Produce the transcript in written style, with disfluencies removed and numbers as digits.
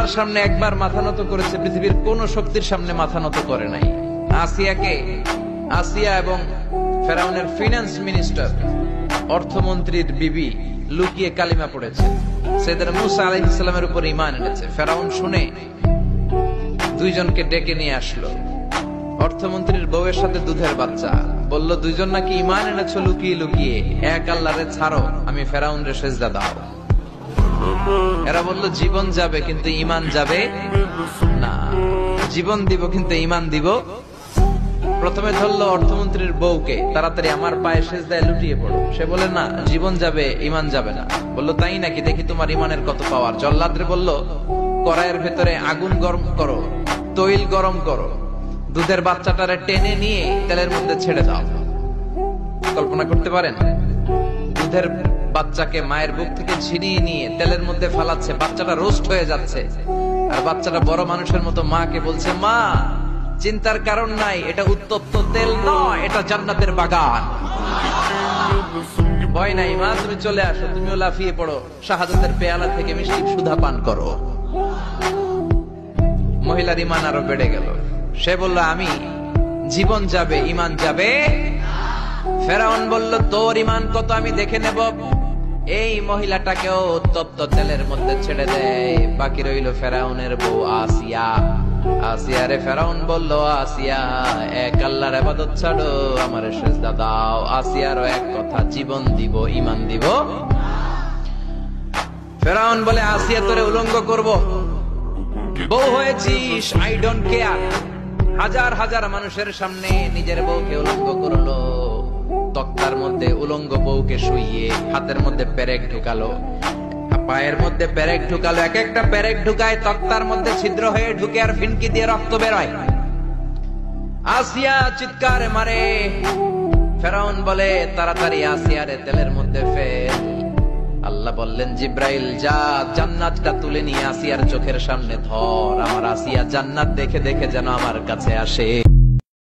আল্লাহর সামনে একবার মাথা নত করেছে, পৃথিবীর কোন শক্তির সামনে মাথা নত করে নাই। আসিয়া এবং ফেরাউনের ফিনান্স মিনিস্টার, অর্থমন্ত্রীর বিবি লুকিয়ে কালিমা পড়েছে, সাইয়েদনা মূসা আলাইহিস সালামের উপর ঈমান এনেছে। ফেরাউন শুনে দুইজনকে ডেকে নিয়ে আসলো। অর্থমন্ত্রীর বউয়ের সাথে দুধের বাচ্চা, বলল দুইজন নাকি ঈমান এনেছো লুকিয়ে লুকিয়ে, এক আল্লাহরে ছাড়ো, আমি ফেরাউনরে সেজদা দাও। এরা বলল জীবন যাবে কিন্তু ঈমান যাবে না, জীবন দিব কিন্তু ঈমান দিব। প্রথমে ধরলো অর্থমন্ত্রীর বউকে, তাড়াতাড়ি আমার পায়ে সেজদায় লুটিয়ে পড়ো। সে বলে না, জীবন যাবে ঈমান যাবে না। বললো তাই নাকি, দেখি তোমার ঈমানের কত পাওয়ার। জল্লাদরে বলল কড়াইয়ের ভেতরে আগুন গরম করো, তৈল গরম করো, দুধের বাচ্চাটারে টেনে নিয়ে তেলের মধ্যে ছেড়ে দাও। কল্পনা করতে পারেন, দুধের বাচ্চাকে মায়ের বুক থেকে ছিনিয়ে নিয়ে তেলের মধ্যে ফালাচ্ছে, বাচ্চাটা রোস্ট হয়ে যাচ্ছে, আর বাচ্চাটা বড় মানুষের মতো মাকে বলছে, মা চিন্তার কারণ নাই, এটা উত্তপ্ত তেল নয়, এটা জান্নাতের বাগান। ভয় নাই মা, তুমি চলে আসো, তুমিও লাফিয়ে পড়ো, শাহাদাতের পেয়ালা থেকে মিষ্টি সুধা পান করো। মহিলার ঈমান আরো বেড়ে গেল। সে বলল আমি, জীবন যাবে ঈমান যাবে। ফেরাউন বলল তোর ঈমান কত আমি দেখে নেব। এই মহিলাটাকেও উত্তপ্ত তেলের মধ্যে ছেড়ে দেয়। বাকি রইল ফেরাউনের বউ আসিয়া। আসিয়ারে ফেরাউন বলল, আসিয়া এক আল্লাহর ইবাদত ছাড়ো, আমারে সেজদা দাও। আসিয়ারও এক কথা, জীবন দিব ঈমান দিব। ফেরাউন বলে, আসিয়া তোরে উলঙ্গ করব, বউ হয়েছিস, আই ডোন্ট কেয়ার। হাজার হাজার মানুষের সামনে নিজের বউকে উলঙ্গ করলো। তক্তার মধ্যে উলঙ্গ বউকে শুইয়ে হাতের মধ্যে পেরেক ঢুকালো, পায়ের মধ্যে পেরেক ঢুকালো। এক একটা পেরেক ঢুকায় তক্তার মধ্যে ছিদ্র হয়ে ঢুকে আর ফিনকি দিয়ে রক্ত বেরোয়। আসিয়া চিৎকার মারে। ফেরাউন বলে তাড়াতাড়ি আসিয়ারে তেলের মধ্যে ফেল। আল্লাহ বললেন জিব্রাইল যা, জান্নাতটা তুলে নিয়ে আসিয়ার চোখের সামনে ধর, আমার আসিয়া জান্নাত দেখে দেখে যেন আমার কাছে আসে।